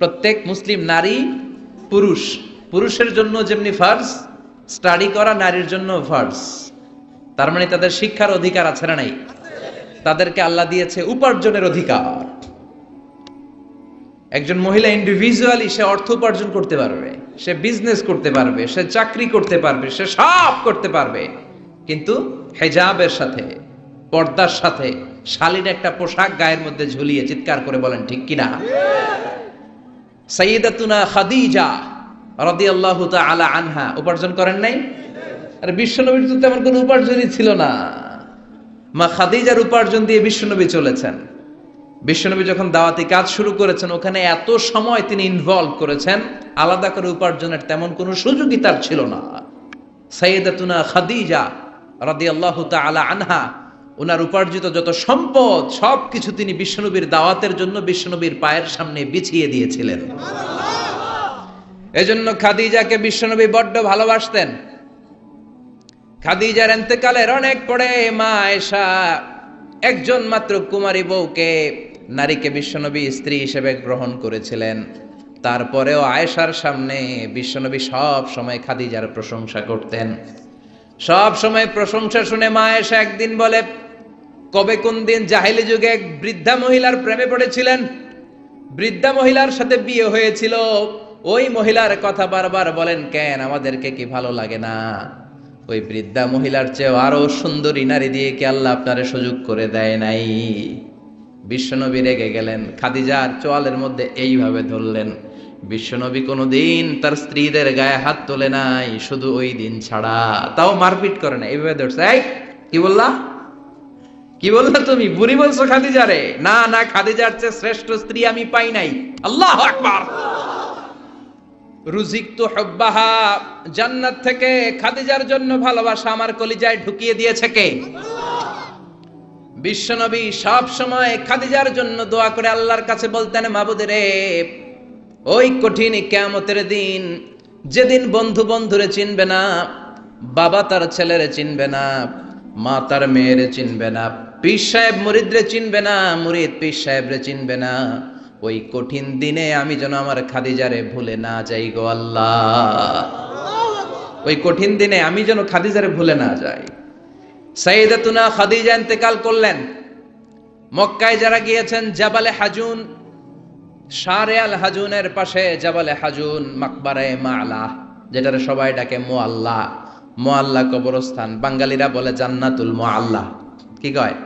প্রত্যেক মুসলিম নারী পুরুষ, পুরুষের জন্য যেমনি ফার্জ, স্টাডি করা নারীর জন্য ফার্জ। তার মানে তাদের শিক্ষার অধিকার আছে না নাই? তাদেরকে আল্লাহ দিয়েছে উপার্জনের অধিকার। একজন মহিলা ইন্ডিভিজুয়ালি সে অর্থ উপার্জন করতে পারবে, সে বিজনেস করতে পারবে, সে চাকরি করতে পারবে, সে সব করতে পারবে, কিন্তু হেজাবের সাথে, পর্দার সাথে, শালীন একটা পোশাক গায়ের মধ্যে ঝুলিয়ে। চিৎকার করে বলেন ঠিক কিনা? সাইয়্যিদাতুনা খাদিজা রাদিয়াল্লাহু তাআলা আনহা উপার্জন করেন নাই? আর বিশ্বনবীর তো তেমন কোনো উপার্জনই ছিল না। মা খাদিজার উপার্জন দিয়ে বিশ্বনবী চলেছেন। বিশ্বনবী যখন দাওয়াতি কাজ শুরু করেছেন, ওখানে এত সময় তিনি ইনভলভ করেছেন, আলাদা করে উপার্জনের তেমন কোনো সুযোগই তার ছিল না। সাইয়্যিদাতুনা খাদিজা রাদিয়াল্লাহু তাআলা আনহা ওনার উপার্জিত যত সম্পদ সবকিছু তিনি বিশ্বনবীর দাওয়াতের জন্য বিশ্বনবীর পায়ের সামনে বিছিয়ে দিয়েছিলেন। এজন্য খাদিজাকে বিশ্বনবী বড্ড ভালোবাসতেন। খাদিজার ইন্তেকালের অনেক পরে মা আয়েশা একজন মাত্র কুমারী বউকে, নারীকে বিশ্বনবী স্ত্রী হিসেবে গ্রহণ করেছিলেন। তারপরেও আয়েশার সামনে বিশ্বনবী সব সময় খাদিজার প্রশংসা করতেন। সব সময় প্রশংসা শুনে মা আয়েশা একদিন বলে, কবে কোন দিন জাহেলি যুগে এক বৃদ্ধা মহিলার প্রেমে পড়েছিলেন, বৃদ্ধা মহিলার সাথে বিয়ে হয়েছিল, ওই মহিলার কথা বারবার বলেন কেন, আমাদেরকে কি ভালো লাগে না? ওই বৃদ্ধা মহিলার চেয়ে আরো সুন্দরী নারী দিয়ে কি আল্লাহ আপনারে সুযোগ করে দেয় নাই? বিশ্বনবী রেগে গেলেন, খাদিজার চোয়ালের মধ্যে এইভাবে ধরলেন। বিশ্বনবী কোনোদিন তার স্ত্রীদের গায়ে হাত তোলে নাই, শুধু ওই দিন ছাড়া। তাও মারপিট করে না, এইভাবে ধরছে। এই কি বললা, কি বললা তুমি? বুড়ি বলছো খাদিজারে? না না, খাদিজার চেয়ে শ্রেষ্ঠ স্ত্রী আমি পাই নাই। আল্লাহু আকবার। রুজিকতু হুব্বাহা, জান্নাত থেকে খাদিজার জন্য ভালোবাসা আমার কলিজায় ঢুকিয়ে দিয়েছে কে? বিশ্বনবী সব সময় খাদিজার জন্য দোয়া করে আল্লাহর কাছে বলতেন, মাবুদ রে, ওই কঠিন কিয়ামতের দিন, যেদিন বন্ধু বন্ধুরে চিনবে না, বাবা তার ছেলেরে চিনবে না, মা তার মেয়েরে চিনবে না, পীর সাহেব মুরিদরে চিনবে না, মুরিদ পীর সাহেবরে চিনবে না, ওই কঠিন দিনে আমি যেন আমার খাদিজারে ভুলে না যাই গো আল্লাহ। ওই কঠিন দিনে আমি যেন খাদিজারে ভুলে না যাই। সাইয়্যিদাতুনা খাদিজা ইন্তেকাল করলেন। মক্কায় যারা গিয়েছেন, জাবালে হাজুন, শারে আল হাজুনের পাশে জাবালে হাজুন, মাকবারায়ে মাআলা, যেটারে সবাই ডাকে মুআল্লা, মুআল্লা কবরস্থান, বাঙালিরা বলে জান্নাতুল মুআল্লা। কি কয়?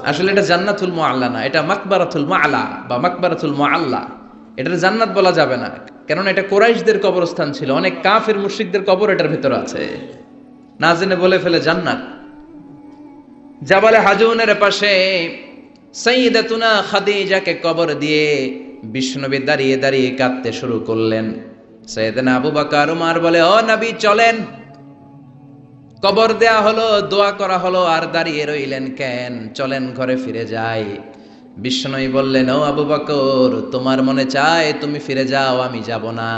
আসলে এটা জান্নাতুল মুআল্লা না, এটা মাকবারাতুল মুআল্লা বা মাকবারাতুল মুআল্লা। এটার জান্নাত বলা যাবে না, কারণ এটা কুরাইশদের কবরস্থান ছিল। অনেক কাফির মুশরিকদের কবর এটার ভিতরে আছে, না জেনে বলে ফেলে জান্নাত। জাবালে হাজুনের পাশে সাইয়্যিদাতুনা খাদিজাকে কবর দিয়ে বিশ্বনবী দাঁড়িয়ে দাঁড়িয়ে কাঁদতে শুরু করলেন। সাইয়েদনা আবু বকর উমর বলে, ও নবী চলেন। কবর দেয়া হলো, দোয়া করা হলো, আর দাঁড়িয়ে রইলেন কেন? চলেন ঘরে ফিরে যাই। বিশ্বনবী বললেন, ও আবু বকর, তোমার মনে চায় তুমি ফিরে যাও, আমি যাব না।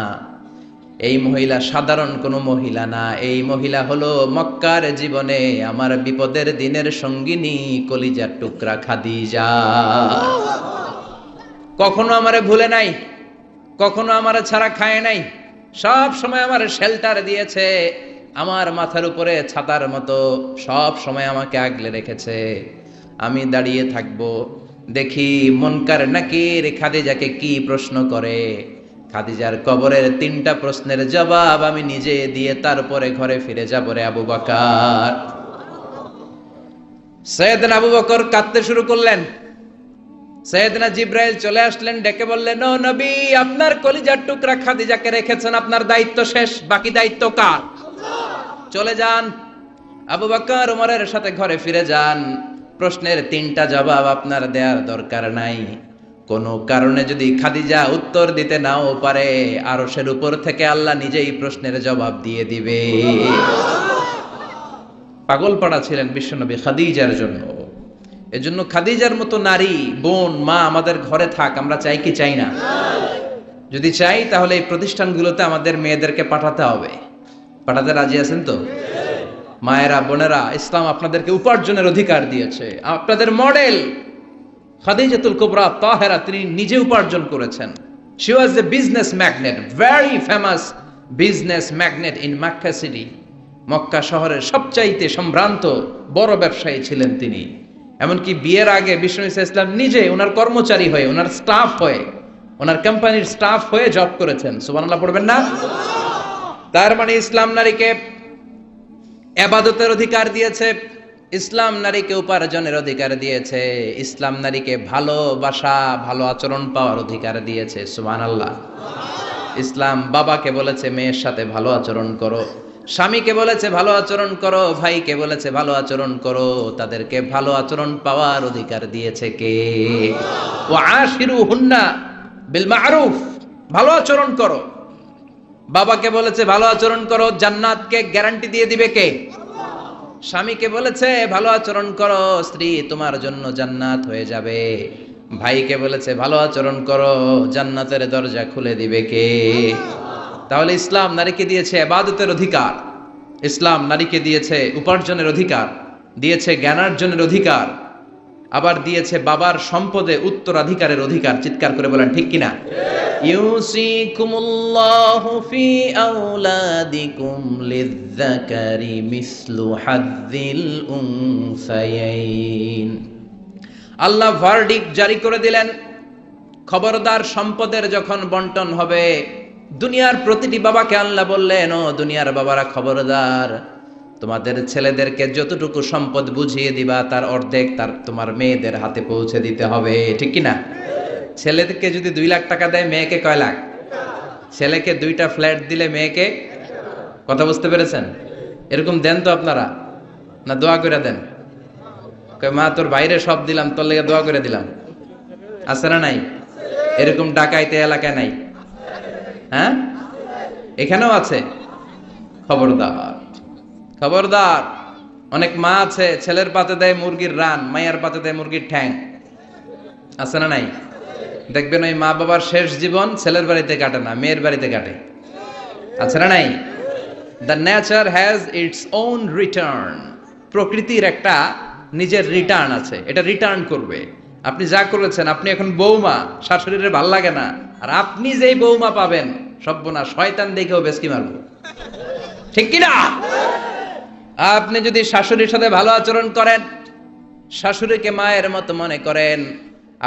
এই মহিলা সাধারণ কোনো মহিলা না, এই মহিলা হলো মক্কার জীবনে আমার বিপদের দিনের সঙ্গিনী, কলিজার টুকরা খাদিজা। কখনো আমারে ভুলে নাই, কখনো আমারে ছাড়া খায় নাই, সব সময় আমার শেল্টার দিয়েছে, আমার মাথার উপরে ছাতার মতো সব সময় আমাকে আগলে রেখেছে। আমি দাঁড়িয়ে থাকবো, দেখি মুনকার নাকির খাদিজাকে কি প্রশ্ন করে। খাদিজার কবরের 3টা প্রশ্নের জবাব আমি নিজে দিয়ে তারপরে ঘরে ফিরে যাব রে আবু বকর। সাইয়েদনা আবু বকর কাঁদতে শুরু করলেন। সাইয়েদনা জিবরাইল চলে আসলেন, ডেকে বললেন, ও নবী, আপনার কলিজার টুকরা খাদিজাকে রেখেছেন, আপনার দায়িত্ব শেষ, বাকি দায়িত্ব কার? চলে যান। আবু বকর ওমরের সাথে ঘরে ফিরে যান। প্রশ্নের 3টা জবাব আপনার দেওয়ার দরকার নাই। কোন কারণে যদি খাদিজা উত্তর দিতে নাও পারে, আরশের উপর থেকে আল্লাহ নিজেই প্রশ্নের জবাব দিয়ে দিবে। পাগল পাড়া ছিলেন বিশ্বনবী খাদিজার জন্য। এজন্য খাদিজার মতো নারী, বোন, মা আমাদের ঘরে থাক, আমরা চাই কি চাই না? যদি চাই তাহলে এই প্রতিষ্ঠানগুলোতে আমাদের মেয়েদেরকে পাঠাতে হবে। পাঠাতে রাজি আছেন তো? মায়েরা, বোনেরা, ইসলাম আপনাদেরকে উপার্জনের অধিকার দিয়েছে। আপনাদের মডেল খাদিজাতুল কুবরা তাহেরা, তিনি নিজে উপার্জন করেছেন। She was a business magnate, very famous business magnate in Makkah city. Mecca শহরের সবচাইতে সম্ভ্রান্ত বড় ব্যবসায়ী ছিলেন তিনি। এমনকি বিয়ের আগে বিষ্ণু ঈসা ইসলাম নিজে ওনার কর্মচারী হয়ে, ওনার স্টাফ হয়ে, ওনার কোম্পানির স্টাফ হয়ে জব করেছেন। সুবহানাল্লাহ পড়বেন না? তার মানে ইসলাম নারীকে ইবাদতের অধিকার দিয়েছে, ইসলাম নারীকে উপার্জনের অধিকার দিয়েছে, ইসলাম নারীকে ভালোবাসা, ভালো আচরণ পাওয়ার অধিকার দিয়েছে। সুবহানাল্লাহ। ইসলাম বাবাকে বলেছে মেয়ের সাথে ভালো আচরণ করো, স্বামীকে বলেছে ভালো আচরণ করো, ভাইকে বলেছে ভালো আচরণ করো, তাদেরকে ভালো আচরণ পাওয়ার অধিকার দিয়েছে কে? ওয়া আশিরুহুন্না বিল মা'রুফ, ভালো আচরণ করো। বাবাকে বলেছে ভালো আচরণ করো, জান্নাতকে গ্যারান্টি দিয়ে দিবে কে? স্বামীকে বলেছে ভালো আচরণ করো, স্ত্রী তোমার জন্য জান্নাত হয়ে যাবে। ভাইকে বলেছে ভালো আচরণ করো, জান্নাতের দরজা খুলে দিবে কে? তাহলে ইসলাম নারীকে দিয়েছে ইবাদতের অধিকার, ইসলাম নারীকে দিয়েছে উপার্জনের অধিকার, দিয়েছে জ্ঞানার্জনের অধিকার, আবার দিয়েছে বাবার সম্পদে উত্তরাধিকারের অধিকার। চিৎকার করে বলেন ঠিক কিনা? ইউসিকুমুল্লাহু ফি আওলাদিকুম লিযযাকারি মিসলু হাযযিল উনসায়াইন। আল্লাহ ভার্ডিক্ট জারি করে দিলেন, খবরদার সম্পদের যখন বন্টন হবে, দুনিয়ার প্রতিটি বাবাকে আল্লাহ বললেন, ও দুনিয়ার বাবারা খবরদার, তোমাদের ছেলেদেরকে যতটুকু সম্পদ বুঝিয়ে দিবা তার অর্ধেক তোমার মেয়েদের হাতে পৌঁছে দিতে হবে। ঠিক কিনা? ছেলেদেরকে যদি 2 লাখ টাকা দেয়, মেয়েকে কয় লাখ? ছেলেকে 2টা ফ্ল্যাট দিলে মেয়েকে, কথা বুঝতে পেরেছেন? এরকম দেন তো আপনারা, না দোয়া করে দেন? কয় মা তোর বাইরে সব দিলাম, তোর লেগে দোয়া করে দিলাম। আছে না নাই? এরকম ডাকাইতে এলাকায় নাই? হ্যাঁ, এখানেও আছে। খবরদার, খবরদার। অনেক মা আছে ছেলের পাতে দেয় মুরগির রান, মায়ের পাতে দেয় মুরগির ঠ্যাং। আছে না নাই? দেখবেন ওই মা বাবার শেষ জীবন ছেলের বাড়িতে কাটে না, মেয়ের বাড়িতে কাটে। আছে না নাই? The nature has its own return. প্রকৃতির একটা নিজের রিটার্ন আছে, এটা রিটার্ন করবে। আপনি যা করেছেন, আপনি এখন বৌমা, শাশুড়ির ভাল লাগে না, আর আপনি যেই বৌমা পাবেন, সর্বনাশ, শয়তান দেখেও বেশকি মারবো। ঠিক কিনা? আপনি যদি শাশুড়ির সাথে ভালো আচরণ করেন, শাশুড়িকে মায়ের মতো মনে করেন,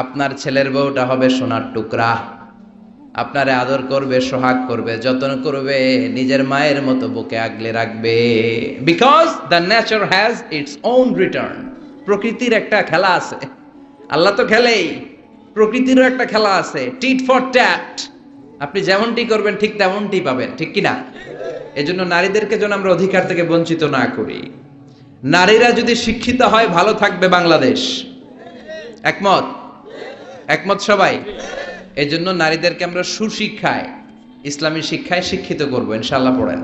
আপনার ছেলের বউটা হবে সোনার টুকরা, আপনারে আদর করবে, সোহাগ করবে, যত্ন করবে, নিজের মায়ের মতো বুকে আগলে রাখবে। Because the nature has its own return. প্রকৃতির একটা খেলা আছে, আল্লাহ তো খেলেই, প্রকৃতিরও একটা খেলা আছে, টিট ফর ট্যাট। আপনি যেমনটি করবেন ঠিক তেমনটি পাবেন। ঠিক কিনা? এজন্য নারীদেরকে যেন আমরা অধিকার থেকে বঞ্চিত না করি। নারীরা যদি শিক্ষিত হয়, ভালো থাকবে বাংলাদেশ। একমত? একমত সবাই? এজন্য নারীদেরকে আমরা সুশিক্ষায়, ইসলামী শিক্ষায় শিক্ষিত করবো ইনশাআল্লাহ। পড়েন।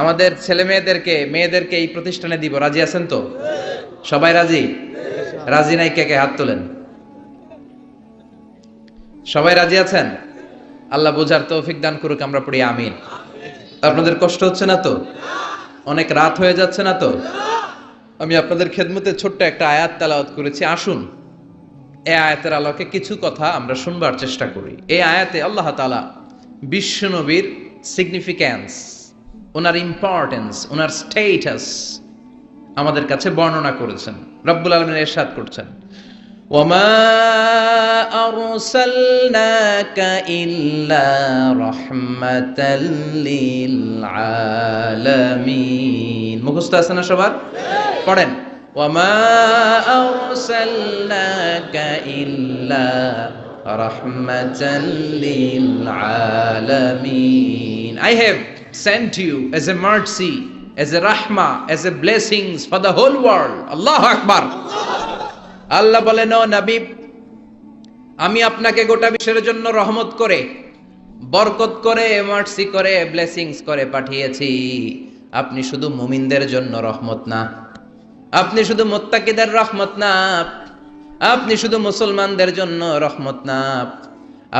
আমাদের ছেলে মেয়েদেরকে এই প্রতিষ্ঠানে দিব। রাজি আছেন তো? সবাই রাজি? রাজি নাই কে কে? হাত তোলেন। সবাই রাজি আছেন? আল্লাহ বোঝার তৌফিক দান করুক, আমরা পড়ি আমিন। আপনাদের কষ্ট হচ্ছে না তো? অনেক রাত হয়ে যাচ্ছে না তো? আমি আপনাদের খেদমতে ছোট্ট একটা আয়াত তেলাওয়াত করেছি। আসুন এই আয়াতের আলোকে কিছু কথা আমরা শুনবার চেষ্টা করি। এই আয়াতে আল্লাহ তাআলা বিশ্ব নবীর সিগনিফিক্যান্স, ওনার ইম্পর্টেন্স, ওনার স্টেটাস আমাদের কাছে বর্ণনা করেছেন। রব্বুল আলামিন ইরশাদ করছেন, ওয়ামা আরসালনাকা ইল্লা রাহমাতাল লিল আলামিন। মুখস্থ আছে না সবার? পড়েন, ওয়ামা আরসালনাকা ইল্লা রাহমাতাল লিল আলামিন। I have sent you as a mercy, as a rahmah, as a blessings for the whole world. Allahu Akbar. আল্লাহ বলেন, ও নবী, আমি আপনাকে গোটা বিশ্বের জন্য রহমত করে, বরকত করে, মার্সি করে, ব্লেসিংস করে পাঠিয়েছি। আপনি শুধু মুমিনদের জন্য রহমত না, আপনি শুধু মুত্তাকিদের রহমত না, আপনি শুধু মুসলমানদের জন্য রহমত না,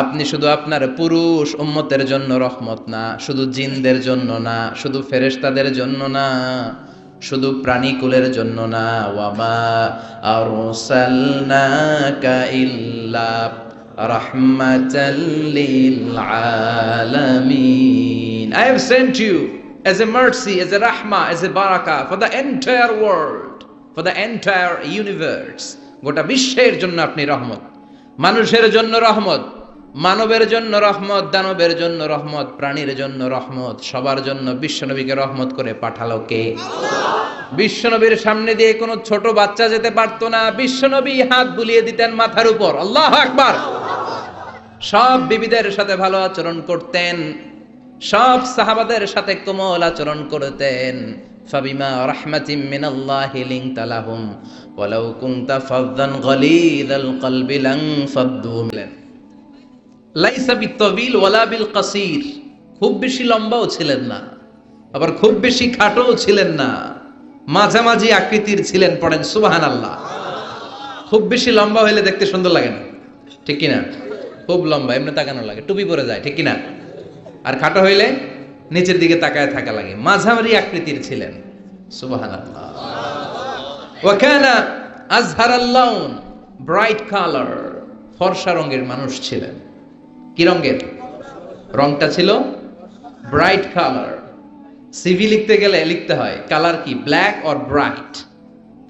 আপনি শুধু আপনার পুরুষ উম্মতের জন্য রহমত না, শুধু জিনদের জন্য না, শুধু ফেরেশতাদের জন্য না, শুধু প্রাণীকুলের জন্য না। ওয়ামা আরসালনাকা ইল্লা রাহমাতাল লিল আলামিন। I have sent you as a mercy, as a rahmah, as a barakah for the entire world, for the entire universe. গোটা বিশ্বের জন্য আপনি রহমত, মানুষের জন্য রহমত, মানবের জন্য রহমত, দানবের জন্য রহমত, প্রাণীর জন্য রহমত, সবার জন্য বিশ্বনবীকে রহমত করে পাঠালো কে? বিশ্বনবীর সামনে দিয়ে কোনো ছোট বাচ্চা যেতে পারতো না, বিশ্বনবী হাত বুলিয়ে দিতেন মাথার উপর, আল্লাহু আকবার। সব বিবিদের সাথে ভালো আচরণ করতেন, সব সাহাবাদের সাথে কোমল আচরণ করতেন। ফাবিমা রাহমাতিম মিনাল্লাহি লিনতা লাহুম ওয়ালাউ কুনতা ফাযযান গালিযাল কলবি লানফাদ্দু মিন। লাইসা বিত্তাবিল ওয়ালা বিল কাসীর, খুব বেশি লম্বাও ছিলেন না, আবার খুব বেশি খাটোও ছিলেন না, মাঝামাঝি আকৃতির ছিলেন। পড়েন সুবহানাল্লাহ। খুব বেশি লম্বা হইলে দেখতে সুন্দর লাগে না, ঠিক কিনা? খুব লম্বা এমনি তাকানো লাগে, টুপি পরে যায়, ঠিক কিনা? আর খাটো হইলে নিচের দিকে তাকায় থাকা লাগে। মাঝামাঝি আকৃতির ছিলেন, সুবহানাল্লাহ। ওয়া কানা আযহারাল লাউন, ব্রাইট কালার, ফর্সা রঙের মানুষ ছিলেন। কি রঙের? রংটা ছিল ব্রাইট কালার। সিভি লিখতে গেলে লিখতে হয় কালার কি, ব্ল্যাক অর ব্রাইট।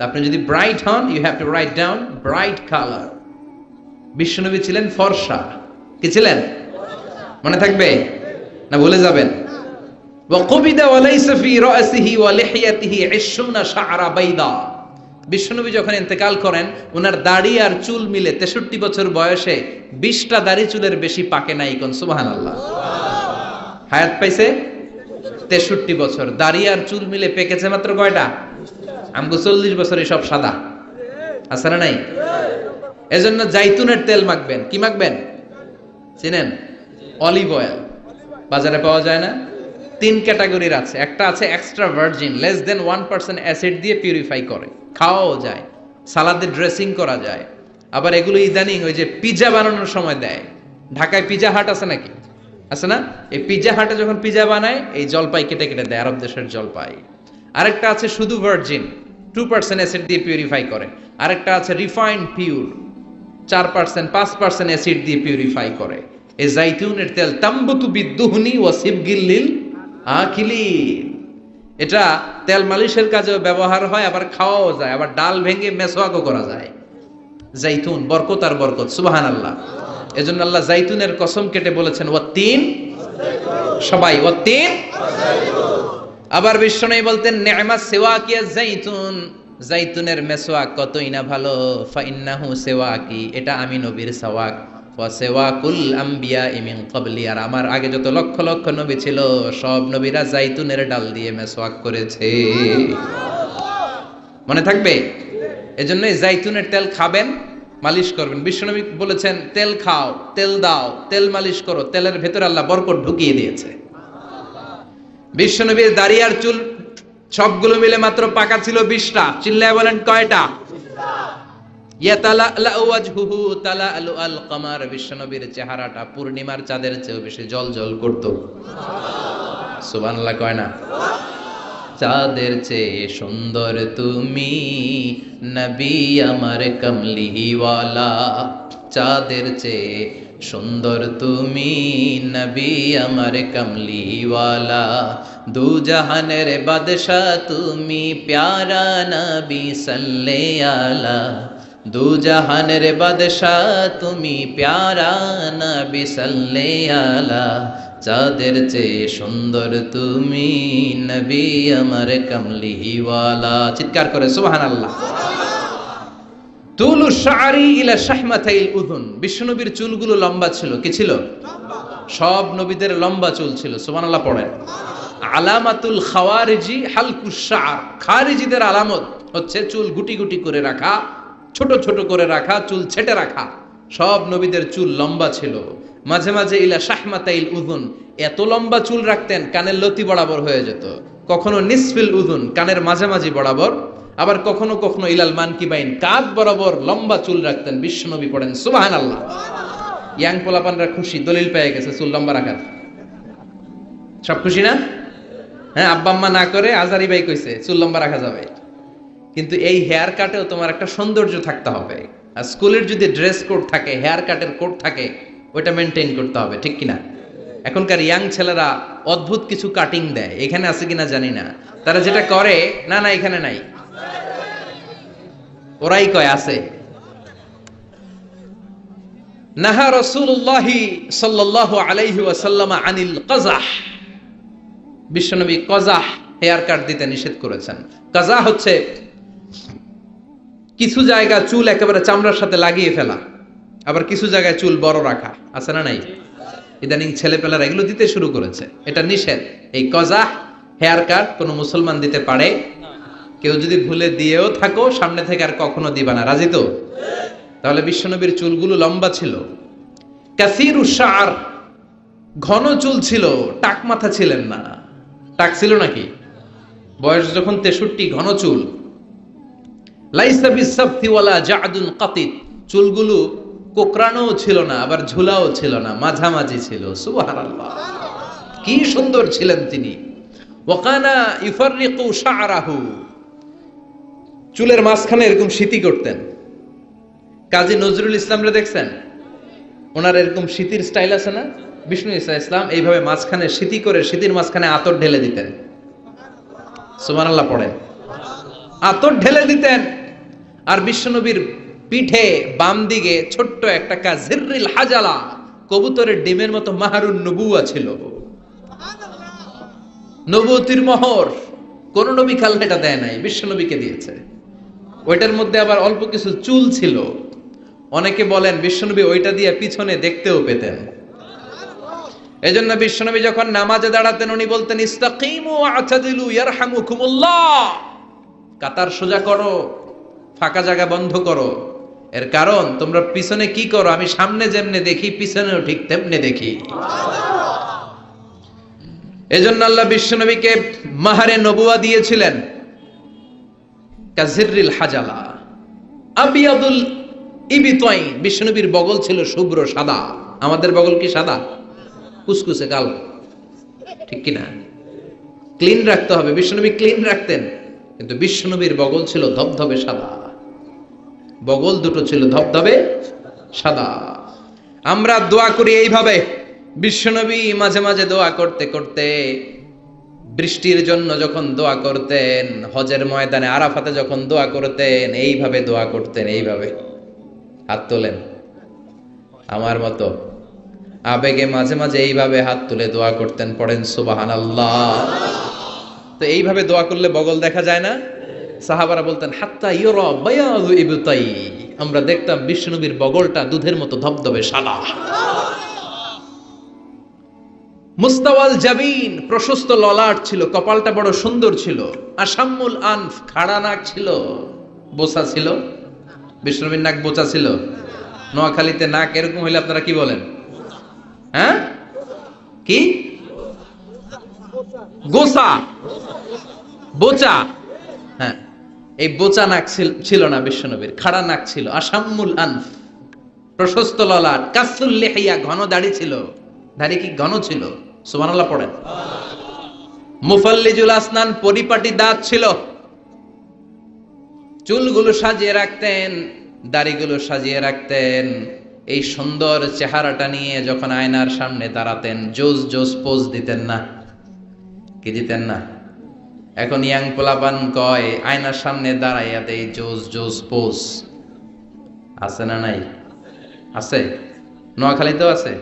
আপনি যদি ব্রাইট হন, you have to write down bright colour. বিশ্বনবী ছিলেন ফর্সা। কি ছিলেন? মনে থাকবে না ভুলে যাবেন? ওয়া কুবিদা ওয়া লাইসা ফি রাসিহি ওয়া লিহিয়াতিহি 20 শা'রা বাইদা। বিশ্বনবী যখন ইন্তেকাল করেন, ওনার দাড়ি আর চুল মিলে 63 বছর বয়সে 20টা দাড়ি চুলের বেশি পাকে নাই। কোন সুবহানাল্লাহ। হায়াত পাইছে 63 বছর, দাড়ি আর চুল মিলে পেকেছে মাত্র কয়টা? আমগো 40 বছরে সব সাদা আছে না নাই? এজন্য জাইতুনের তেল মাখবেন। কি মাখবেন? চিনেন? অলিভ অয়েল বাজারে পাওয়া যায় না? 3 ক্যাটাগরির আছে। একটা আছে extra virgin, less than 1% acid দিয়ে পিউরিফাই করে, খাওয়াও যায়, সালাদে ড্রেসিং করা যায়। আবার এগুলো ইদানিং ওই যে পিজা বানানোর সময় দেয়। ঢাকায় পিজা হাট আছে নাকি? আছে না? এই পিজা হাটে যখন পিজা বানায় এই জলপাই কেটে কেটে দেয়, আরব দেশের জলপাই। আরেকটা আছে শুধু ভার্জিন, 2% অ্যাসিড দিয়ে পিউরিফাই করে। আরেকটা আছে রিফাইন্ড পিওর, 4% 5% অ্যাসিড দিয়ে পিউরিফাই করে। এই জাইতুনের তেল তাম্বুতু বিদ্দুহনি ওয়া সিবগিল আখিলিন, এটা তেল মালিশের কাজেও ব্যবহার হয়, আবার খাওয়াও যায়, আবার ডাল ভেঙে মেসওয়াকও করা যায়। জাইতুন বরকত আর বরকত, সুবহানাল্লাহ। এজন্য আল্লাহ জাইতুনের কসম কেটে বলেছেন ওয়াত্তিন, সবাই ওয়াত্তিন। আবার বিশ্বনবী বলতেন নি'মাস সিওয়াকিয়া জাইতুন, জাইতুনের মেসওয়াক কতই না ভালো। ফাইন্নাহু সিওয়াকি, এটা আমি নবীর সাওয়াক। ওয়া সিওয়াকুল আমবিয়া মিন ক্বাবলি, আর আমার আগে যত লক্ষ লক্ষ নবী ছিল সব নবীরা জাইতুনের ডাল দিয়ে মেসওয়াক করেছে। মনে থাকবে? এজন্য জাইতুনের তেল খাবেন, মালিশ করবেন। বিশ্বনবী বলেছেন তেল খাও, তেল দাও, তেল মালিশ করো, তেলের ভেতরে আল্লাহ বরকত ঢুকিয়ে দিয়েছে। বিশ্বনবীর দাড়ি আর চুল সবগুলো মিলে মাত্র পাকা ছিল 20টা। চিল্লায় বলেন কয়টা? ইয়াতালা'লা'ু ওয়াজহুহু তালা'লু'আল কমার, বিশ্বনবীর চেহারাটা পূর্ণিমার চাঁদের চেয়েও বেশি জ্বলজ্বল করত। সুবহানাল্লাহ কয় না? চাঁদের চেয়ে সুন্দর তুমি নবী আমার কমলিওয়ালা, চাঁদের চেয়ে সুন্দর তুমি নবী আমার কমলিওয়ালা, দু জাহানের বাদশা তুমি প্যারা নবী সাল্লে আলা, দু জাহানের বাদশা তুমি প্যারা নবী সাল্লে আলা, চাঁদের চেয়ে সুন্দর তুমি নবী আমার কমলিওয়ালা। চিৎকার করে সুবহানাল্লাহ। তুলু শা'রি ইলা শাহমাতাইল উযুন, বিশ্বনবীর চুলগুলো লম্বা ছিল। কি ছিল? সব নবীদের লম্বা চুল ছিল। সুবহানাল্লাহ পড়েন। আলামাতুল খাওয়ারিজি হালকুশ শা'r, খারিজিদের আলামত হচ্ছে চুল গুটি গুটি করে রাখা, ছোট ছোট করে রাখা, চুল ছেটে রাখা। সব নবীদের চুল লম্বা ছিল। মাঝে মাঝে ইলা শাহমাতাইল উযুন, এত লম্বা চুল রাখতেন কানের লতি বরাবর হয়ে যেত। কখনো নিসফিল উযুন, কানের মাঝামাঝি বরাবর। আবার কখনো কখনো ইলাল মানকিবাইন, কাঁধ বরাবর লম্বা চুল রাখতেন বিশ্বনবী। পড়েন সুবহানাল্লাহ। ইয়াং পোলাপানরা খুশি, দলিল পেয়ে গেছে চুল লম্বা রাখার। সব খুশি না? হ্যাঁ, আব্বা আম্মা না করে আজারি ভাই কইছে চুল লম্বা রাখা যাবে। কিন্তু এই হেয়ার কাটেও তোমার একটা সৌন্দর্য থাকতে হবে। আর স্কুলের যদি ড্রেস কোড থাকে, হেয়ার কাটের কোড থাকে, ওইটা মেনটেন করতে হবে, ঠিক কিনা? এখনকার ইয়াং ছেলেরা অদ্ভুত কিছু কাটিং দেয়, এখানে আছে কিনা জানি না। তারা যেটা করে, না না এখানে নাই, ওরাই কয় আছে। নাহা রাসূলুল্লাহি সাল্লাল্লাহু আলাইহি ওয়াসাল্লাম আনিল কাযাহ, বিশ্বনবী কাযাহ হেয়ার কাট দিতে নিষেধ করেছেন। কাযাহ হচ্ছে কিছু জায়গা চুল একেবারে চামড়ার সাথে লাগিয়ে ফেলা, আবার কিছু জায়গায় চুল বড় রাখা, আছে না নাই? ইদানিং ছেলেপেলারা এগুলো দিতে শুরু করেছে, এটা নিষেধ। এই কাযাহ হেয়ার কাট কোনো মুসলমান দিতে পারে? কেউ যদি ভুলে দিয়েও থাকো, সামনে থেকে আর কখনো দিবা না, রাজি তো? তাহলে বিশ্বনবীর চুলগুলো লম্বা ছিল, কাসীরুশ শা'r, ঘন চুল ছিল, টাক মাথা ছিলেন না। টাক ছিল নাকি? বয়স যখন 63, ঘন চুল। লাইসা বিসাবতি ওয়ালা জা'দুন কাতিত, চুলগুলো কোকড়ানোও ছিল না, আবার ঝুলাও ছিল না, মাঝামাঝি ছিল। সুবহানাল্লাহ, কি সুন্দর ছিলেন তিনি। ওয়াকানা ইউফাররিকু শা'রাহু, চুলের মাঝখানে এরকম সিতি করতেন। কাজী নজরুল ইসলামরে দেখছেন? ওনার এরকম সিতির স্টাইল আছে না? বিষ্ণু ঈসা ইসলাম এইভাবে মাঝখানে সিতি করে সিতির মাঝখানে আতর ঢেলে দিতেন। সুবহানাল্লাহ পড়েন। আতর ঢেলে দিতেন। আর বিশ্বনবীর পিঠে বাম দিকে ছোট্ট একটা কাজিররিল হাজালা, কবুতরের ডিমের মতো মাহরুন নবুয়া ছিল। নবুয়তির মোহর কোন নবী আল্লাহ এটা দেয় নাই, বিশ্বনবীকে দিয়েছে। ওইটার মধ্যে আবার অল্প কিছু চুল ছিল। অনেকে বলেন বিশ্বনবী ওইটা দিয়ে পিছনে দেখতেও পেতেন। এজন্য বিশ্বনবী যখন নামাজে দাঁড়াতেন উনি বলতেন ইস্তাকিমু আ'তাদিলু ইয়ারহামুকুমুল্লাহ, কাতার সোজা করো, ফাঁকা জায়গা বন্ধ করো। এর কারণ তোমরা পিছনে কি করো, আমি সামনে যেমনে দেখি পিছনেও ঠিক তেমনে দেখি। এজন্য আল্লাহ বিশ্বনবীকে মাহারে নবুয়া দিয়েছিলেন। কাজিররিল হাজালা আবিয়াদুল ইবিতাইন, বিশ্বনবীর বগল ছিল শুভ্র সাদা। আমাদের বগল কি সাদা? কুসকুসে কালো, ঠিক কি না? ক্লিন রাখতে হবে, বিশ্বনবী ক্লিন রাখতেন, কিন্তু বিশ্বনবীর বগল ছিল ধবধবে সাদা। বগল দুটো ছিল ধবধবে সাদা। আমরা দোয়া করি এইভাবে। বিশ্বনবী মাঝে মাঝে দোয়া করতে করতে, বৃষ্টির জন্য যখন দোয়া করতেন, হজের ময়দানে আরাফাতে যখন দোয়া করতেন, এইভাবে দোয়া করতেন, এইভাবে হাত তোলেন আমার মতো আবেগে, মাঝে মাঝে এইভাবে হাত তুলে দোয়া করতেন। পড়েন সুবহানাল্লাহ। তো এইভাবে দোয়া করলে বগল দেখা যায় না? সাহাবারা বলতেন হাত্তা ইউরা বায়াদু ইবতাই, আমরা দেখতাম বিশ্বনবীর বগলটা দুধের মতো ধবধবে সাদা। মুস্তাওয়াল জাবিন, প্রশস্ত ললাট ছিল, কপালটা বড় সুন্দর ছিল। আসাম্মুল আনফ, খাড়া নাক ছিল, বোচা ছিল। বিশ্বনবীর নাক বোচা ছিল। নোয়াখালীতে নাক এরকম হইলে আপনারা কি বলেন? হ্যাঁ, কি গোসা, বোচা? হ্যাঁ, এই বোচা নাক ছিল না বিশ্বনবীর, খাড়া নাক ছিল। আসাম্মুল আনফ, প্রশস্ত ললাট। কাসুল লিহিয়া, ঘন দাড়ি ছিল। দাড়ি কি ঘন ছিল? সুবহানাল্লাহ পড়েন। মুফাল্লিজুল আসনান, পরিপাটি দাঁত ছিল। চুলগুলো সাজিয়ে রাখতেন, দাড়িগুলো সাজিয়ে রাখতেন। এই সুন্দর চেহারাটা নিয়ে যখন আয়নার সামনে দাঁড়াতেন, জোস জোস পোজ দিতেন না? কি দিতেন না? এখন ইয়াং পোলাপান কয় আয়নার সামনে দাঁড়াইয়া দেই জোস জোস পোজ। আছে না নাই? আছে, নোয়াখালীতেও আছে।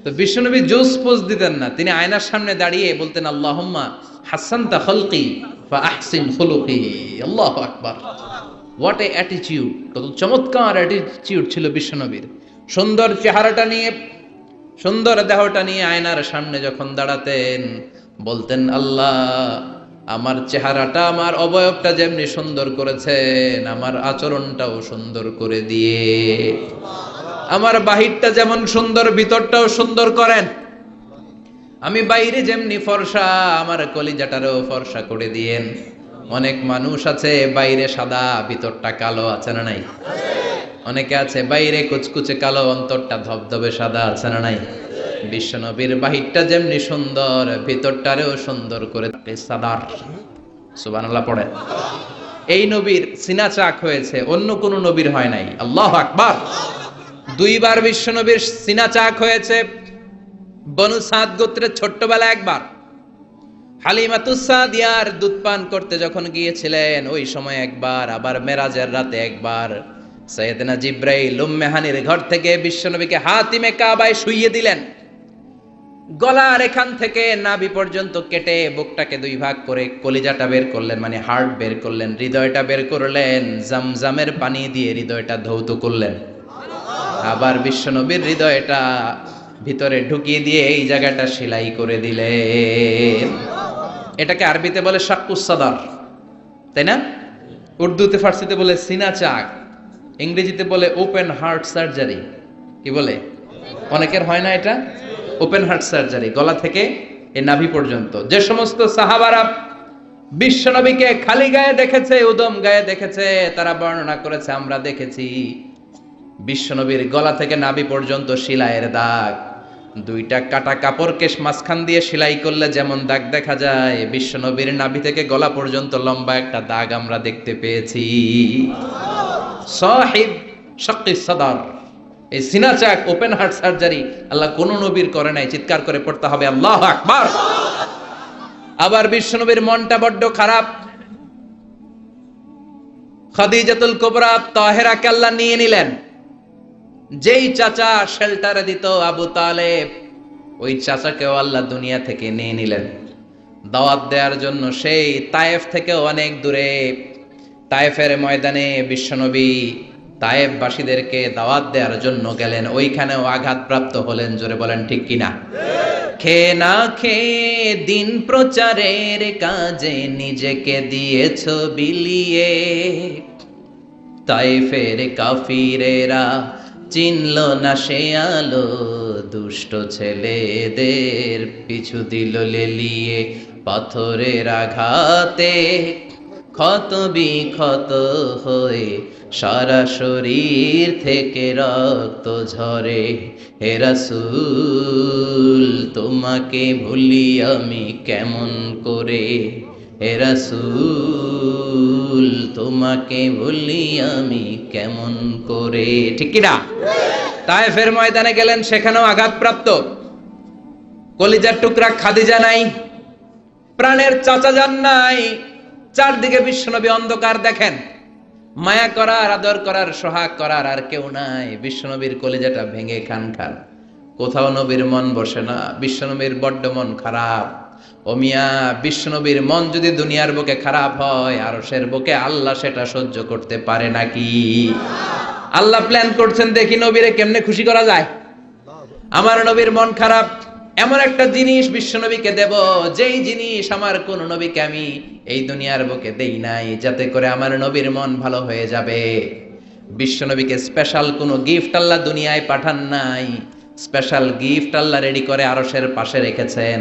তো বিশ্বনবী জোস পোজ দিতেন না, তিনি আয়নার সামনে দাঁড়িয়ে বলতেন আল্লাহুম্মা হাসানতা খালকি ফা আহসিন খুলুকি। আল্লাহু আকবার। হোয়াট এ অ্যাটিটিউড, কত চমৎকার অ্যাটিটিউড ছিল বিশ্বনবীর। সুন্দর চেহারাটা নিয়ে, সুন্দর দেহটা নিয়ে আয়নার সামনে যখন দাঁড়াতেন বলতেন আল্লাহ আমার চেহারাটা, আমার অবয়বটা যেমনি সুন্দর করেছেন, আমার আচরণটাও সুন্দর করে দিয়ে, আমার বাহিরটা যেমন সুন্দর ভিতরটাও সুন্দর করেন। আমি বাইরে যেমনি ফর্সা, আমার কলিজাটারও ফর্সা করে দিয়েন। অনেক মানুষ আছে বাইরে সাদা ভিতরটা কালো, আছে না নাই? অনেকে আছে বাইরে কুচকুচে কালো অন্তরটা ধবধবে সাদা, আছে না নাই? বিশ্বনবীর বাহিরটা যেমনি সুন্দর ভিতরটারেও সুন্দর করে সাদার। সুবহানাল্লাহ পড়ে। এই নবীর সিনা চাক হয়েছে, অন্য কোন নবীর হয় নাই। আল্লাহু আকবার। দুইবার বিশ্ব নবীর সিনা চাক হয়েছে। বনু সাদ গোত্রের ছোট্টবেলা একবার হালিমাতুস সাদিয়ার দুধ পান করতে যখন গিয়েছিলেন ওই সময় একবার, আবার মেরাজের রাতে একবার সাইয়েদনা জিব্রাইল উম্মে হানির ঘর থেকে বিশ্বনবীকে হাতিমে কাবায় শুইয়ে দিলেন। গলার এখান থেকে নাভি পর্যন্ত কেটে বুকটাকে দুই ভাগ করে কলিজাটা বের করলেন, মানে হার্ট বের করলেন, হৃদয়টা বের করলেন, জামজামের পানি দিয়ে হৃদয়টা ধৌত করলেন। আবার বিশ্বনবীর হৃদয়টা ভিতরে ঢুকিয়ে দিয়ে এই জায়গাটা সেলাই করে দিলেন। এটাকে আরবিতে বলে শাক্কুস সাদার, তাই না? উর্দুতে ফার্সিতে বলে সিনা চাক, ইংরেজিতে বলে ওপেন হার্ট সার্জারি। কি বলে? অনেকের হয় না এটা, ওপেন হার্ট সার্জারি, গলা থেকে এই নাভি পর্যন্ত। যে সমস্ত সাহাবারা বিশ্বনবীকে খালি গায়ে দেখেছে, উদম গায়ে দেখেছে, তারা বর্ণনা করেছে আমরা দেখেছি বিশ্বনবীর গলা থেকে নাভি পর্যন্ত সেলাইয়ের দাগ। দুইটা কাটা কাপড়কে মাঝখান দিয়ে সেলাই করলে যেমন দাগ দেখা যায়, বিশ্বনবীর নাভি থেকে গলা পর্যন্ত লম্বা একটা দাগ আমরা দেখতে পেয়েছি। সাহিব শাক্কিস সাদার, এই সিনা চাক, ওপেন হার্ট সার্জারি আল্লাহ কোন নবীর করে নাই। চিৎকার করে পড়তে হবে আল্লাহু আকবার। আবার বিশ্বনবীর মনটা বড্ড খারাপ। খাদিজাতুল কুবরা তাহেরাকে আল্লাহ নিয়ে নিলেন। যেই চাচা শেল্টারে দিত আবু তালেব, ওই চাচাকেও আল্লাহ দুনিয়া থেকে নিয়ে নিলেন দাওয়াত দেওয়ার জন্য। সেই তায়েফ থেকে অনেক দূরে তায়েফের ময়দানে বিশ্বনবী তায়েফবাসীদেরকে দাওয়াত দেওয়ার জন্য গেলেন। ওইখানেও আঘাতপ্রাপ্ত হলেন। জোরে বলেন ঠিক কিনা? খেয়ে না খেয়ে দিন প্রচারের কাজে নিজেকে দিয়েছ বিলিয়ে, তায়েফের কাফিরেরা চিনল না সে আলো, দুষ্ট ছেলেদের পিছু দিল লেলিয়ে। পাথরের আঘাতে ক্ষত বিক্ষত হয়ে সারা শরীর থেকে রক্ত ঝরে। হে রাসূল তোমাকে ভুলি আমি কেমন করে, হে রাসূল তোমাকে ভুলি আমি কেমন করে। ঠিক কি না? তায়েফের ময়দানে গেলেন, সেখানেও আঘাতপ্রাপ্ত। কলিজার টুকরা খাদিজা নাই, প্রাণের চাচা যান নাই। চারদিকে বিশ্বনবী অন্ধকার দেখেন। মায়া করার, আদর করার, সোহাগ করার আর কেউ নাই। বিশ্বনবীর কলিজাটা ভেঙে খান খান। কোথাও নবীর মন বসে না। বিশ্বনবীর বড্ড মন খারাপ। ও মিয়া, বিশ্বনবীর মন যদি দুনিয়ার বুকে খারাপ হয়, আরশের বুকে আল্লাহ সেটা সহ্য করতে পারে নাকি? আল্লাহ প্ল্যান করছেন, দেখি নবীরে কেমনে খুশি করা যায়। আমার নবীর মন খারাপ, এমন একটা জিনিস বিশ্বনবীকে দেব, যেই জিনিস আমার কোন নবীকে আমি এই দুনিয়ার বুকে দেই নাই, যাতে করে আমার নবীর মন ভালো হয়ে যাবে। বিশ্বনবীকে স্পেশাল কোনো গিফট আল্লাহ দুনিয়ায় পাঠান নাই। স্পেশাল গিফট আল্লাহ রেডি করে আরশের পাশে রেখেছেন।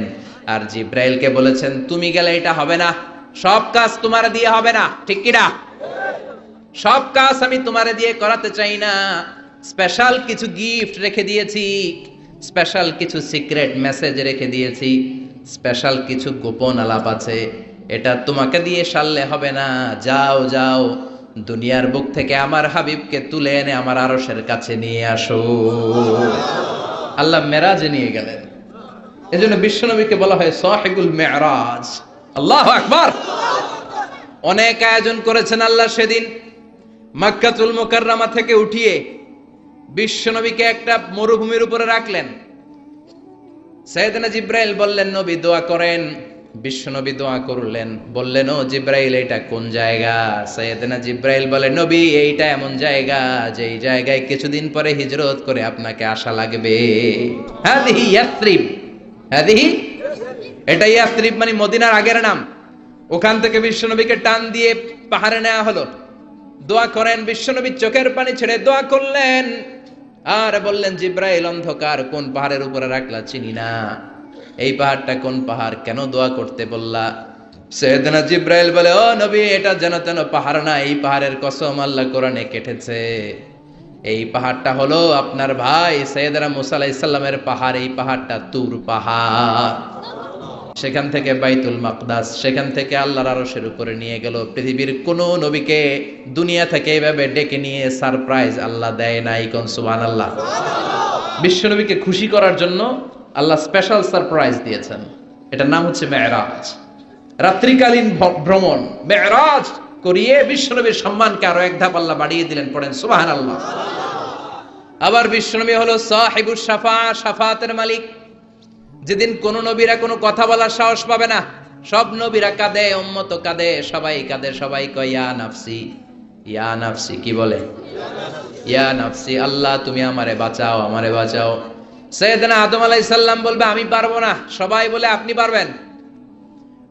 আর জিব্রাইলকে বলেছেন, তুমি গেলে এটা হবে না, সব কাজ তোমার দিয়ে হবে না। ঠিক কি না? সব কাজ আমি তোমারে দিয়ে করাতে চাই না। স্পেশাল কিছু গিফট রেখে দিয়েছি, স্পেশাল কিছু সিক্রেট মেসেজ রেখে দিয়েছি, স্পেশাল কিছু গোপন আলাপ আছে, এটা তোমাকে দিয়ে সারলে হবে না। যাও যাও, দুনিয়ার বুক থেকে আমার হাবিবকে তুলে এনে আমার আরশের কাছে নিয়ে আসো। আল্লাহ মেরাজে নিয়ে গেলেন। এজন্য বিশ্বনবীকে বলা হয় সাহিবুল মেরাজ। আল্লাহু আকবার। অনেক আয়োজন করেছেন আল্লাহ সেদিন। মক্কাতুল মুকাররমা থেকে উঠিয়ে বিশ্বনবীকে একটা মরুভূমির উপরে রাখলেন। সাইয়েদনা জিব্রাইল বললেন, নবী দোয়া করেন। বিশ্বনবী দোয়া করলেন। বললেন, ও জিব্রাইল, এটা কোন জায়গা? সাইয়েদনা জিব্রাইল বলে, নবী এইটা এমন জায়গা যেই জায়গায় কিছুদিন পরে হিজরত করে আপনাকে আসা লাগবে। হাদিহি ইয়াসরিব। হাদিহি, এটা ইয়াসরিব মানে মদিনার আগের নাম। ওখান থেকে বিশ্বনবীকে টান দিয়ে পাহাড়ে নেওয়া হলো। দোয়া করেন। বিশ্বনবী চোখের পানি ছেড়ে দোয়া করলেন আর বললেন, জিব্রাইল, অন্ধকার কোন পাহাড়ের উপরে রাখলা চিনি না, এই পাহাড়টা কোন পাহাড়, কেন দোয়া করতে বললা? সাইয়েদনা জিব্রাইল বলে, ও নবী, এটা যেন তেন পাহাড় না, এই পাহাড়ের কসম আল্লাহ কোরআনে কেটেছে। এই পাহাড়টা হলো আপনার ভাই সাইয়েদনা মুসা আলাইহিস সালামের পাহাড়। এই পাহাড়টা তুর পাহাড়। সেখান থেকে বাইতুল মাকদাস, সেখান থেকে আল্লাহর আরশের উপরে নিয়ে গেল। পৃথিবীর কোন নবীকে দুনিয়া থেকে এভাবে ডেকে নিয়ে সারপ্রাইজ আল্লাহ দেয় নাই। কোন সুবহানাল্লাহ। বিশ্ব নবীকে খুশি করার জন্য আল্লাহ স্পেশাল সারপ্রাইজ দিয়েছেন। এটার নাম হচ্ছে মেরাজ, রাত্রিকালীন ভ্রমণ। মেরাজ করিয়ে বিশ্ব নবীর সম্মানকে আরো এক ধাপ আল্লাহ বাড়িয়ে দিলেন। পড়েন সুবহানাল্লাহ। আবার বিশ্ব নবী হলো সাহিবুস শাফা, শাফাতের মালিক। যেদিন কোন নবীরা কোনো কথা বলার সাহস পাবে না, সব নবীরা কাঁদে, উম্মত কাঁদে, সবাই কাঁদে, সবাই কয় ইয়া নাফসি, ইয়া নাফসি। কি বলে? ইয়া নাফসি, আল্লাহ তুমি আমারে বাঁচাও, আমারে বাঁচাও। সাইয়েদনা আদম আলাইহিস সালাম বলবে আমি পারবো না, সবাই বলে আপনি পারবেন।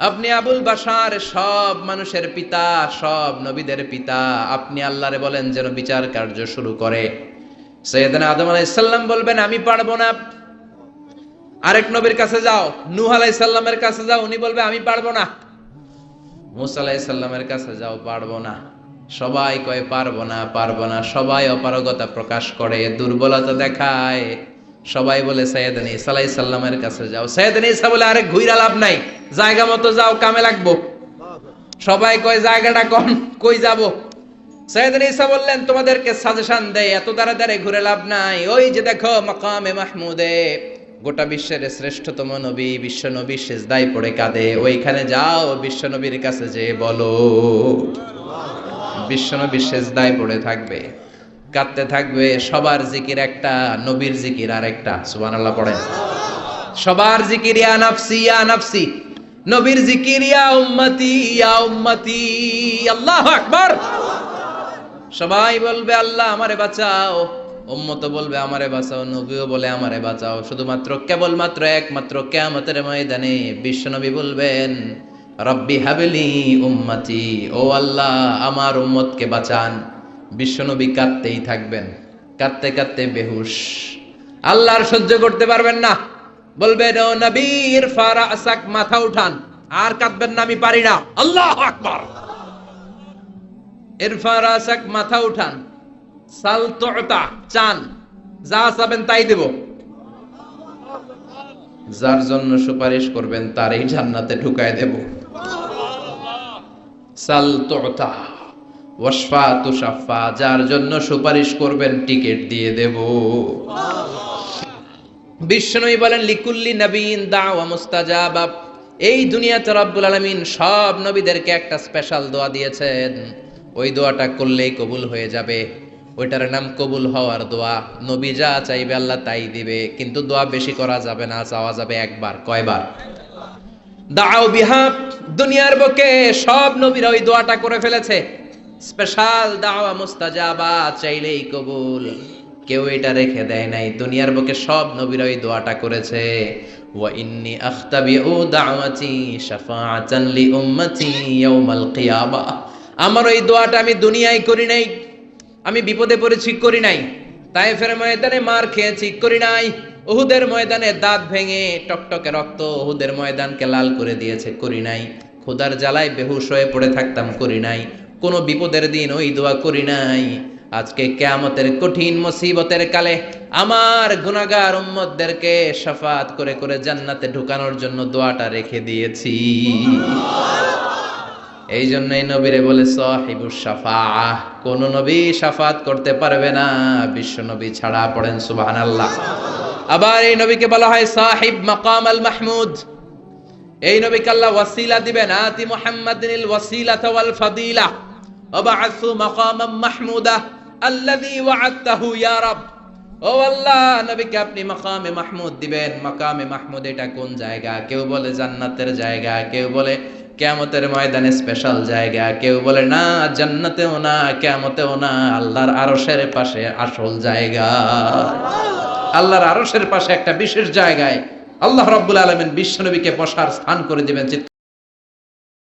আপনি আবুল বাশার, সব মানুষের পিতা, সব নবীদের পিতা, আপনি আল্লাহরে বলেন যেন বিচার কার্য শুরু করে। সাইয়েদনা আদম আলাইহিস সালাম বলবেন আমি পারবো না। আরেক নবীর কাছে যাও, নূহ আলাইহিস সালামের কাছে যাও, উনি বলবে আমি পারবো না। মুসা আলাইহিস সালামের কাছে যাও, পারবো না। সবাই কয় পারবো না, পারবো না। সবাই অপারগতা প্রকাশ করে, দুর্বলতা দেখায়। সবাই বলে সাইয়েদনা ঈসা আলাইহিস সালামের কাছে যাও। সাইয়েদনা ঈসা বলে আরে ঘুইরা লাভ নাই, জায়গা মতো যাও, কামে লাগবো। সবাই কয় জায়গাটা কোন, কই যাব? সাইয়েদনা ঈসা বললেন তোমাদেরকে সাজেশন দেই, এত তাড়াতাড়ি ঘুরে লাভ নাই। ওই যে দেখো মাকামে মাহমুদে গোটা বিশ্বের শ্রেষ্ঠতম নবী, বিশ্ব নবী সিজদায় পড়ে কাঁদে, ওইখানে যাও, বিশ্ব নবীর কাছে যে বলো। বিশ্ব নবী সিজদায় পড়ে থাকবে, কাঁদতে থাকবে। সবার জিকির একটা, নবীর জিকির আরেকটা। সুবহানাল্লাহ পড়েন। সবার জিকির ইয়া নাফসি, ইয়া নাফসি। নবীর জিকির ইয়া উম্মতি, ইয়া উম্মতি। আল্লাহু আকবার। সবাই বলবে আল্লাহ আমারে বাঁচাও, উম্মত বলবে আমারে বাঁচাও, নবীও বলে আমারে বাঁচাও। শুধুমাত্র কেবলমাত্র একমাত্র কিয়ামতের ময়দানে বিশ্বনবী বলবেন রব্বি হাবলি উম্মতি, ও আল্লাহ আমার উম্মতকে বাঁচান। বিশ্বনবী কাঁদতেই থাকবেন, কাঁদতে কাঁদতে বেহুশ। আল্লাহর সহ্য করতে পারবেন না, বলবেন ও নবী ইরফা রাসাক, মাথা উঠান। আর কাঁদবেন না, আমি পারি না। আল্লাহু আকবার। ইরফা রাসাক, মাথা উঠান। সাল তুতা, চান, যা চাবেন তাই দেব। যার জন্য সুপারিশ করবেন তারই জান্নাতে ঢুকায় দেব। সাল তুতা ওয়াশফা তুশাফা, যার জন্য সুপারিশ করবেন টিকেট দিয়ে দেব। বিষ্ণুই বলেন লিকুল্লি নবীন দাওয়া মুস্তাজাবা। এই দুনিয়াতে রব্বুল আলামিন সব নবীদেরকে একটা স্পেশাল দোয়া দিয়েছেন। ওই দোয়াটা করলেই কবুল হয়ে যাবে। ওইটার নাম কবুল হওয়ার দোয়া। নবী যা চাইবে আল্লাহ তাই দিবে, কিন্তু দোয়া বেশি করা যাবে না, চাওয়া যাবে একবার। কয়বার? দাও বিহা। দুনিয়ার বুকে সব নবীরা ওই দোয়াটা করে ফেলেছে। স্পেশাল দাওয়া মুস্তাজাবা, চাইলেই কবুল। কেউ এটা রেখে দেয় নাই। দুনিয়ার বুকে সব নবীরা ওই দোয়াটা করেছে। ওয়া ইন্নী আখতাবিউ দাওয়াতি শাফাআতান লি উম্মতি ইয়াউমাল কিয়ামা। আমার ওই দোয়াটা আমি দুনিয়ায় করি নাই, আমি বিপদে পড়েছি করি নাই, তায়েফের ময়দানে মার খেয়েছি করি নাই, উহুদের ময়দানে দাঁত ভেঙে টকটকে রক্ত উহুদের ময়দানকে লাল করে দিয়েছে করি নাই, ক্ষুধার জ্বালায় বেহুশ হয়ে পড়ে থাকতাম করি নাই, কোনো বিপদের দিন ওই দোয়া করি নাই। আজকে কিয়ামতের কঠিন মুসিবতের কালে আমার গুনাহগার উম্মতদেরকে শাফাত করে করে জান্নাতে ঢুকানোর জন্য দোয়াটা রেখে দিয়েছি। এই জন্যই নবীরে বলে সাহিবুস শাফাআহ। কোন নবী শাফাত করতে পারবে না বিশ্ব নবী ছাড়া। পড়েন সুবহানাল্লাহ। আবার এই নবীকে বলা হয় সাহিব মাকাম আল মাহমুদ। এই নবীকে আল্লাহ ওয়াসিলা দিবেন। আতি মুহাম্মাদিনিল ওয়াসিলাতা ওয়াল ফাদিলা ওয়া বা'আসু মাকামান মাহমুদা আল্লাযী ওয়া'আদতাহু ইয়া রাব। ও আল্লাহ, নবীকে আপনি মাকামে মাহমুদ দিবেন। মাকামে মাহমুদ এটা কোন জায়গা? কেউ বলে জান্নাতের জায়গা, কেউ বলে কিয়ামতের ময়দানে স্পেশাল জায়গা, কেউ বলে না জান্নাতেও না কিয়ামতেও না, আল্লাহর আরশের পাশে আসল জায়গা। আল্লাহর আরশের পাশে একটা বিশেষ জায়গায় আল্লাহ রাব্বুল আলামিন বিশ্বনবীকে বসার স্থান করে দিবেন।